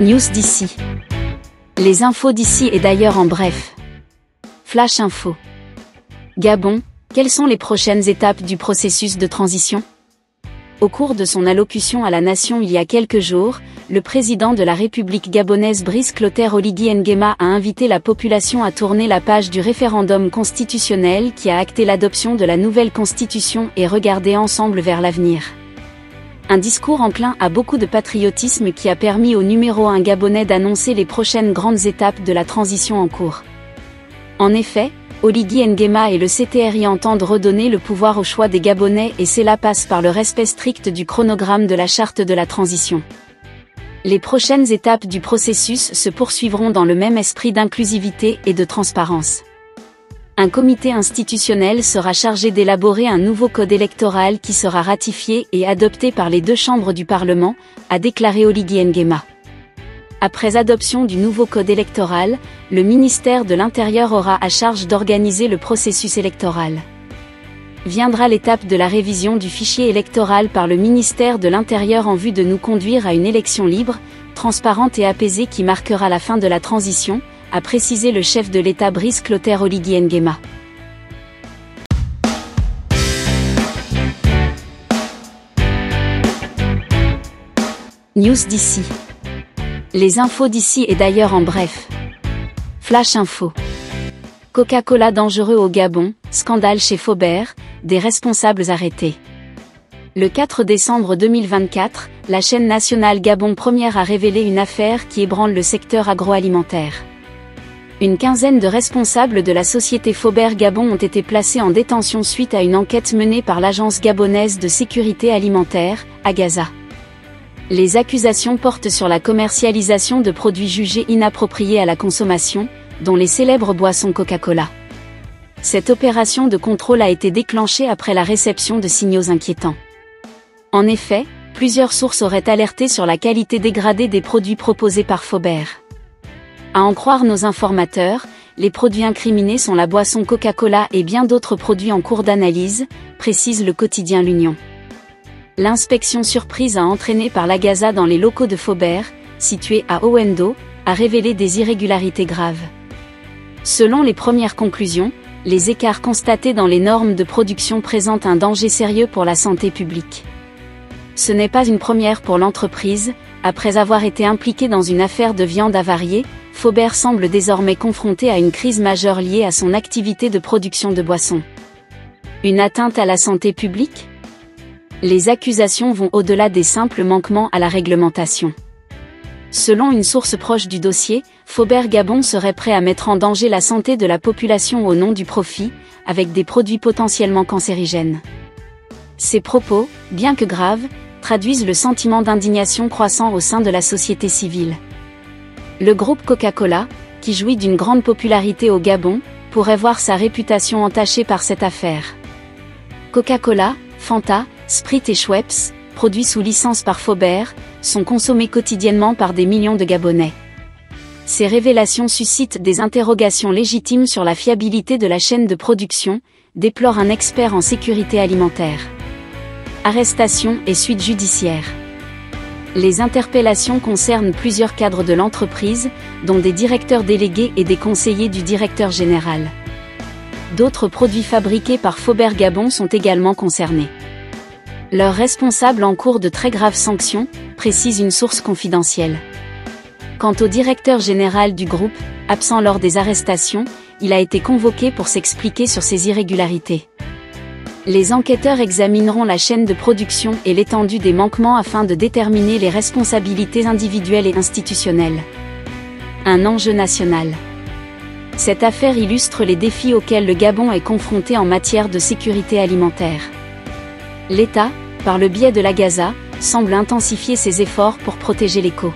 News d'ici. Les infos d'ici et d'ailleurs en bref. Flash Info. Gabon, quelles sont les prochaines étapes du processus de transition? Au cours de son allocution à la nation il y a quelques jours, le président de la République gabonaise Brice Clotaire Oligui Nguema a invité la population à tourner la page du référendum constitutionnel qui a acté l'adoption de la nouvelle constitution et regarder ensemble vers l'avenir. Un discours enclin à beaucoup de patriotisme qui a permis au numéro 1 gabonais d'annoncer les prochaines grandes étapes de la transition en cours. En effet, Oligui Nguema et le CTRI entendent redonner le pouvoir au choix des Gabonais et cela passe par le respect strict du chronogramme de la charte de la transition. Les prochaines étapes du processus se poursuivront dans le même esprit d'inclusivité et de transparence. Un comité institutionnel sera chargé d'élaborer un nouveau code électoral qui sera ratifié et adopté par les deux chambres du Parlement, a déclaré Oligui Nguema. Après adoption du nouveau code électoral, le ministère de l'Intérieur aura à charge d'organiser le processus électoral. Viendra l'étape de la révision du fichier électoral par le ministère de l'Intérieur en vue de nous conduire à une élection libre, transparente et apaisée qui marquera la fin de la transition, a précisé le chef de l'État Brice Clotaire Oligui Nguema. News d'ici. Les infos d'ici et d'ailleurs en bref. Flash Info. Coca-Cola dangereux au Gabon, scandale chez Faubert, des responsables arrêtés. Le 4 décembre 2024, la chaîne nationale Gabon Première a révélé une affaire qui ébranle le secteur agroalimentaire. Une quinzaine de responsables de la société Faubert Gabon ont été placés en détention suite à une enquête menée par l'Agence gabonaise de sécurité alimentaire, AGASA. Les accusations portent sur la commercialisation de produits jugés inappropriés à la consommation, dont les célèbres boissons Coca-Cola. Cette opération de contrôle a été déclenchée après la réception de signaux inquiétants. En effet, plusieurs sources auraient alerté sur la qualité dégradée des produits proposés par Faubert. À en croire nos informateurs, les produits incriminés sont la boisson Coca-Cola et bien d'autres produits en cours d'analyse, précise le quotidien L'Union. L'inspection surprise entraînée par l'AGASA dans les locaux de Faubert, situés à Owendo, a révélé des irrégularités graves. Selon les premières conclusions, les écarts constatés dans les normes de production présentent un danger sérieux pour la santé publique. Ce n'est pas une première pour l'entreprise, après avoir été impliqué dans une affaire de viande avariée, Faubert semble désormais confronté à une crise majeure liée à son activité de production de boissons. Une atteinte à la santé publique ? Les accusations vont au-delà des simples manquements à la réglementation. Selon une source proche du dossier, Faubert Gabon serait prêt à mettre en danger la santé de la population au nom du profit, avec des produits potentiellement cancérigènes. Ces propos, bien que graves, traduisent le sentiment d'indignation croissant au sein de la société civile. Le groupe Coca-Cola, qui jouit d'une grande popularité au Gabon, pourrait voir sa réputation entachée par cette affaire. Coca-Cola, Fanta, Sprite et Schweppes, produits sous licence par Faubert, sont consommés quotidiennement par des millions de Gabonais. Ces révélations suscitent des interrogations légitimes sur la fiabilité de la chaîne de production, déplore un expert en sécurité alimentaire. Arrestation et suite judiciaire. Les interpellations concernent plusieurs cadres de l'entreprise, dont des directeurs délégués et des conseillers du directeur général. D'autres produits fabriqués par Faubert Gabon sont également concernés. Leurs responsables encourent de très graves sanctions, précise une source confidentielle. Quant au directeur général du groupe, absent lors des arrestations, il a été convoqué pour s'expliquer sur ces irrégularités. Les enquêteurs examineront la chaîne de production et l'étendue des manquements afin de déterminer les responsabilités individuelles et institutionnelles. Un enjeu national. Cette affaire illustre les défis auxquels le Gabon est confronté en matière de sécurité alimentaire. L'État, par le biais de l'AGASA, semble intensifier ses efforts pour protéger l'éco.